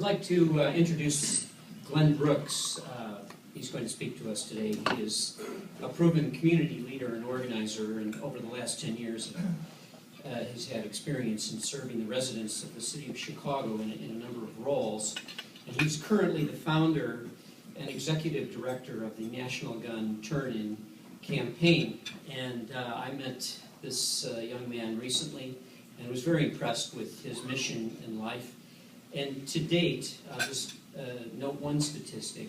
I'd like to introduce Glen Brooks. He's going to speak to us today. He is a proven community leader and organizer, and over the last 10 years he's had experience in serving the residents of the city of Chicago in a number of roles. And he's currently the founder and executive director of the National Gun Turn-In campaign. And I met this young man recently and was very impressed with his mission in life. And to date, just note one statistic.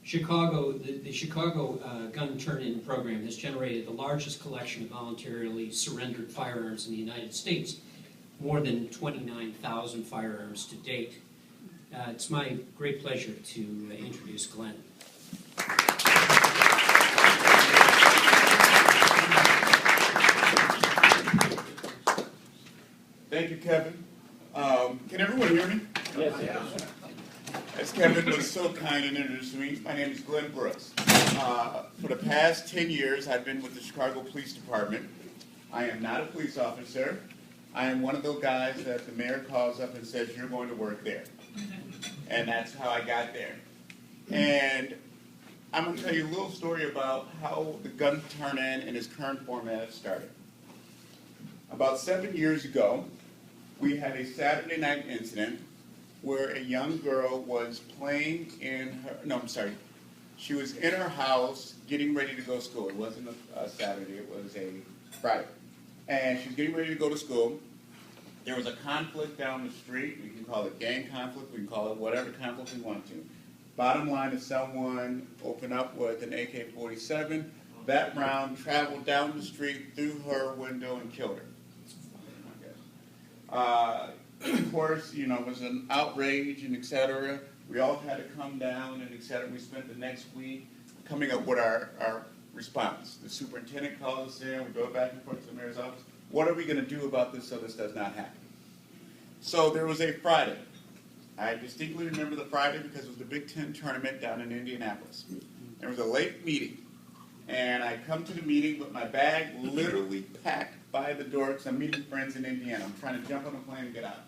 Chicago, the Chicago Gun Turn-In program has generated the largest collection of voluntarily surrendered firearms in the United States, more than 29,000 firearms to date. It's my great pleasure to introduce Glen. Thank you, Kevin. Can everyone hear me? Yes. As Kevin was so kind in introducing me, my name is Glen Brooks. For the past 10 years, I've been with the Chicago Police Department. I am not a police officer. I am one of those guys that the mayor calls up and says, you're going to work there. And that's how I got there. And I'm going to tell you a little story about how the gun turn-in in its current format started. About 7 years ago, we had a Saturday night incident where a young girl was playing she was in her house getting ready to go to school. It wasn't a Saturday, it was a Friday. And she was getting ready to go to school. There was a conflict down the street. We can call it gang conflict, we can call it whatever conflict we want to. Bottom line is someone opened up with an AK-47. That round traveled down the street through her window and killed her. Of course, it was an outrage and et cetera. We all had to come down and et cetera. We spent the next week coming up with our response. The superintendent called us in. We go back and forth to the mayor's office. What are we going to do about this so this does not happen? So there was a Friday. I distinctly remember the Friday because it was the Big Ten tournament down in Indianapolis. There was a late meeting. And I come to the meeting with my bag literally packed by the door because I'm meeting friends in Indiana. I'm trying to jump on a plane and get out.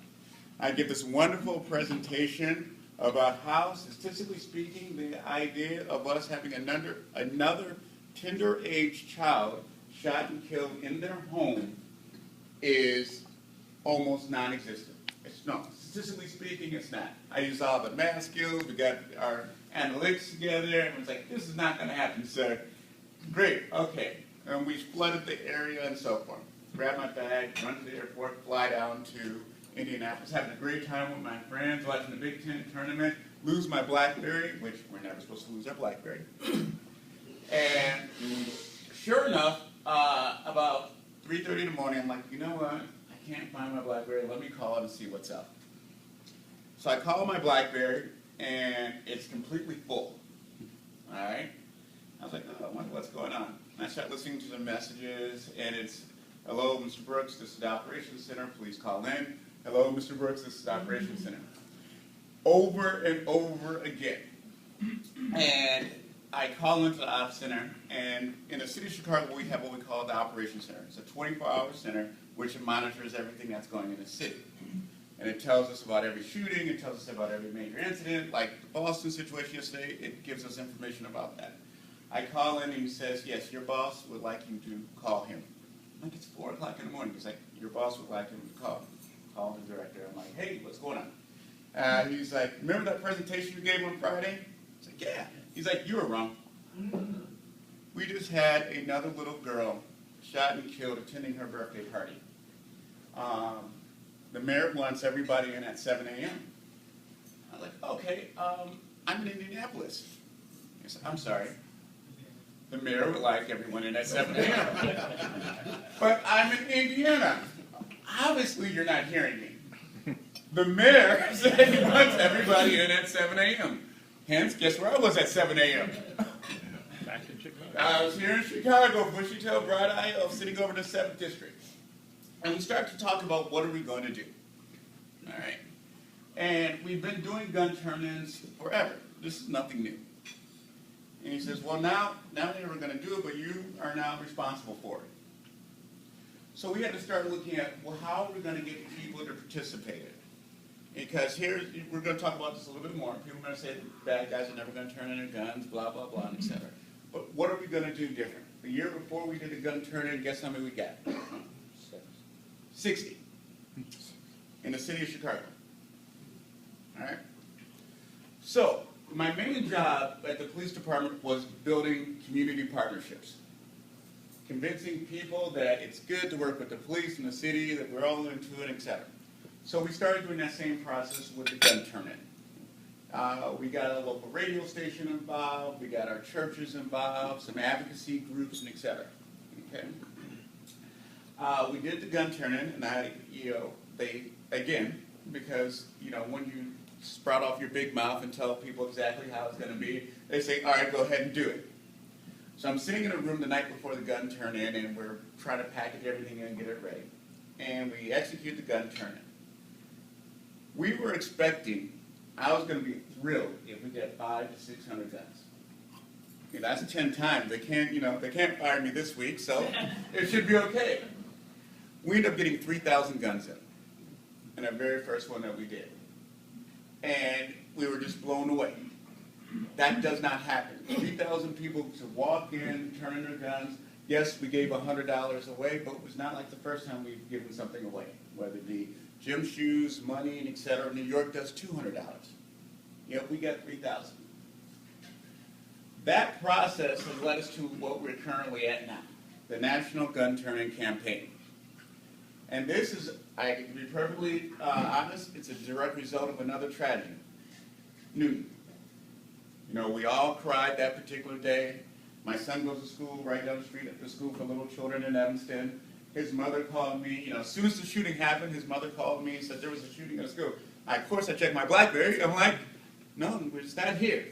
I give this wonderful presentation about how, statistically speaking, the idea of us having another tender age child shot and killed in their home is almost non-existent. Statistically speaking, it's not. I use all the math skills. We got our analytics together. Everyone's like, this is not going to happen, sir. Great, okay. And we flooded the area and so forth. Grab my bag, run to the airport, fly down to Indianapolis, having a great time with my friends, watching the Big Ten tournament, lose my BlackBerry, which we're never supposed to lose our BlackBerry. And sure enough, about 3:30 in the morning, I'm like, you know what? I can't find my BlackBerry. Let me call it and see what's up. So I call my BlackBerry, and it's completely full. All right? I was like, oh, I wonder what's going on. And I start listening to the messages, and it's, hello, Mr. Brooks, this is the Operations Center, please call in. Hello, Mr. Brooks, this is the Operations Center. Over and over again. And I call into the Ops Center, and in the city of Chicago, we have what we call the Operations Center. It's a 24-hour center which monitors everything that's going in the city. And it tells us about every shooting, it tells us about every major incident, like the Boston situation yesterday, it gives us information about that. I call in and he says, yes, your boss would like you to call him. I'm like, it's 4 o'clock in the morning. He's like, your boss would like him to call. Call the director. I'm like, hey, what's going on? He's like, remember that presentation you gave on Friday? I was like, yeah. He's like, you were wrong. We just had another little girl shot and killed attending her birthday party. The mayor wants everybody in at 7 a.m. I was like, okay, I'm in Indianapolis. He said, I'm sorry. The mayor would like everyone in at 7 a.m. But I'm in Indiana. Obviously, you're not hearing me. The mayor said he wants everybody in at 7 a.m. Hence, guess where I was at 7 a.m.? Back in Chicago. I was here in Chicago, bushy tail, bright eye, sitting over the 7th District. And we start to talk about what are we going to do. All right? And we've been doing gun turn-ins forever. This is nothing new. And he says, well, now we're going to do it, but you are now responsible for it. So we had to start looking at, well, how are we going to get people to participate in it? Because here, we're going to talk about this a little bit more. People are going to say that bad guys are never going to turn in their guns, blah, blah, blah, et cetera. But what are we going to do different? The year before we did a gun turn-in, guess how many we got? 60 in the city of Chicago. All right? So, my main job at the police department was building community partnerships. Convincing people that it's good to work with the police in the city, that we're all into it, et cetera. So we started doing that same process with the gun turn-in. We got a local radio station involved, we got our churches involved, some advocacy groups, and et cetera. Okay? We did the gun turn-in, and they, again, because, when you sprout off your big mouth and tell people exactly how it's going to be, they say, all right, go ahead and do it. So I'm sitting in a room the night before the gun turn-in, and we're trying to package everything in and get it ready. And we execute the gun turn-in. We were expecting, I was going to be thrilled if we get 500 to 600 guns. That's 10 times. They can't fire me this week, so it should be okay. We ended up getting 3,000 guns in our very first one that we did. And we were just blown away. That does not happen. 3,000 people to walk in, turn in their guns. Yes, we gave $100 away, but it was not like the first time we've given something away, whether it be gym shoes, money, and et cetera. New York does $200. Yep, we got 3,000. That process has led us to what we're currently at now, the National Gun Turn-In Campaign. And this is, I can be perfectly honest, it's a direct result of another tragedy. Newton. We all cried that particular day. My son goes to school right down the street at the school for little children in Evanston. His mother called me. As soon as the shooting happened, his mother called me and said there was a shooting at school. Of course, I checked my BlackBerry. I'm like, no, it's not here.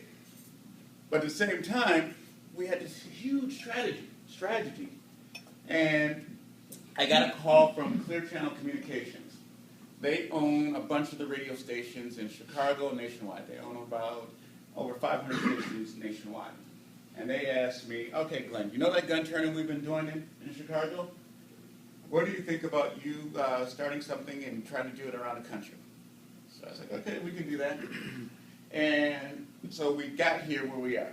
But at the same time, we had this huge strategy. And I got a call from Clear Channel Communications. They own a bunch of the radio stations in Chicago and nationwide. They own about over 500 stations nationwide. And they asked me, okay, Glenn, you know that gun turn-in we've been doing in Chicago? What do you think about you starting something and trying to do it around the country? So I was like, okay, we can do that. And so we got here where we are.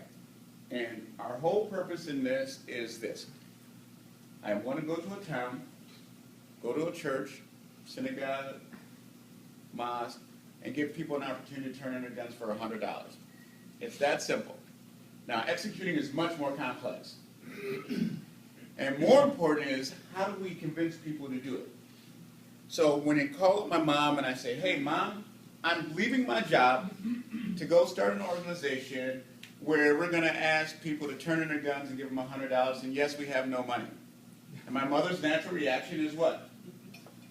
And our whole purpose in this is this. I want to go to a town, go to a church, synagogue, mosque, and give people an opportunity to turn in their guns for $100. It's that simple. Now, executing is much more complex. And more important is, how do we convince people to do it? So when I call up my mom and I say, hey, Mom, I'm leaving my job to go start an organization where we're going to ask people to turn in their guns and give them $100, and yes, we have no money. And my mother's natural reaction is what?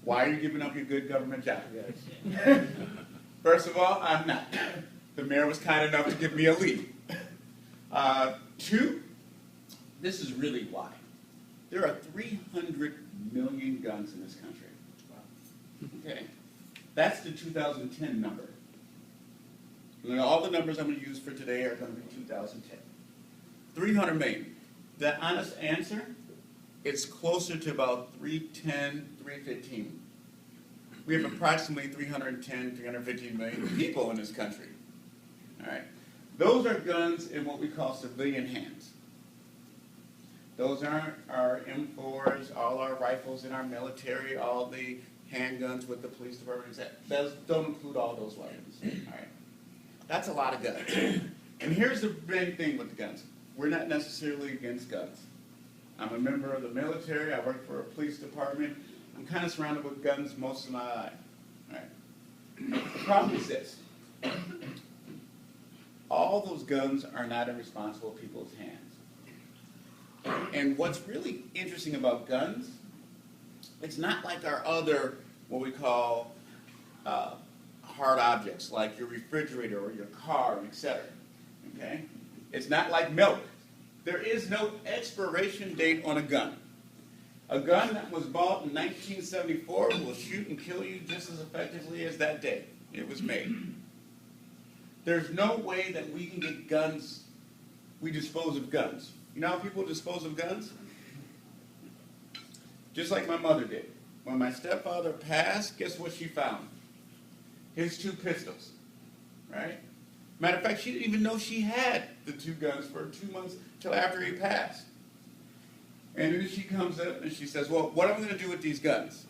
Why are you giving up your good government job? First of all, I'm not. The mayor was kind enough to give me a leave. Two, this is really why. There are 300 million guns in this country. Okay? That's the 2010 number. And all the numbers I'm going to use for today are going to be 2010. 300 million. The honest answer, it's closer to about 310, 315. We have approximately 310, 315 million people in this country. All right? Those are guns in what we call civilian hands. Those aren't our M4s, all our rifles in our military, all the handguns with the police department. Those don't include all those weapons. All right? That's a lot of guns. And here's the big thing with the guns. We're not necessarily against guns. I'm a member of the military. I work for a police department. I'm kind of surrounded with guns most of my life. All right? The problem is this. All those guns are not in responsible people's hands. And what's really interesting about guns, it's not like our other, what we call hard objects, like your refrigerator or your car, etc. Okay? It's not like milk. There is no expiration date on a gun. A gun that was bought in 1974 will shoot and kill you just as effectively as that day it was made. There's no way that we can get guns, we dispose of guns. You know how people dispose of guns? Just like my mother did. When my stepfather passed, guess what she found? his 2 pistols, right? Matter of fact, she didn't even know she had the 2 guns for 2 months till after he passed. And then she comes up and she says, well, what am I going to do with these guns?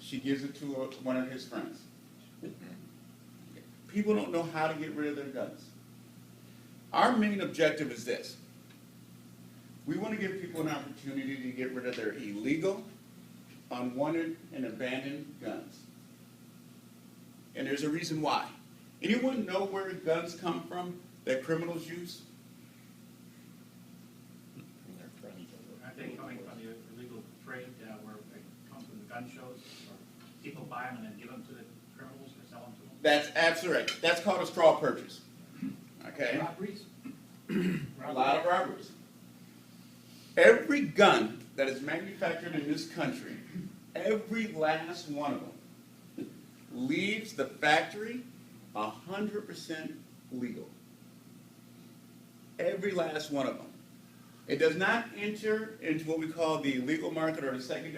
She gives it to one of his friends. People don't know how to get rid of their guns. Our main objective is this. We want to give people an opportunity to get rid of their illegal, unwanted, and abandoned guns. And there's a reason why. Anyone know where guns come from that criminals use? Aren't they coming from the illegal trade where they come from the gun shows? Or people buy them and then give them to the criminals or sell them to them? That's absolutely right. That's called a straw purchase. Okay? Robberies? A lot of robberies. Every gun that is manufactured in this country, every last one of them, leaves the factory 100% legal. Every last one of them. It does not enter into what we call the illegal market or the secondary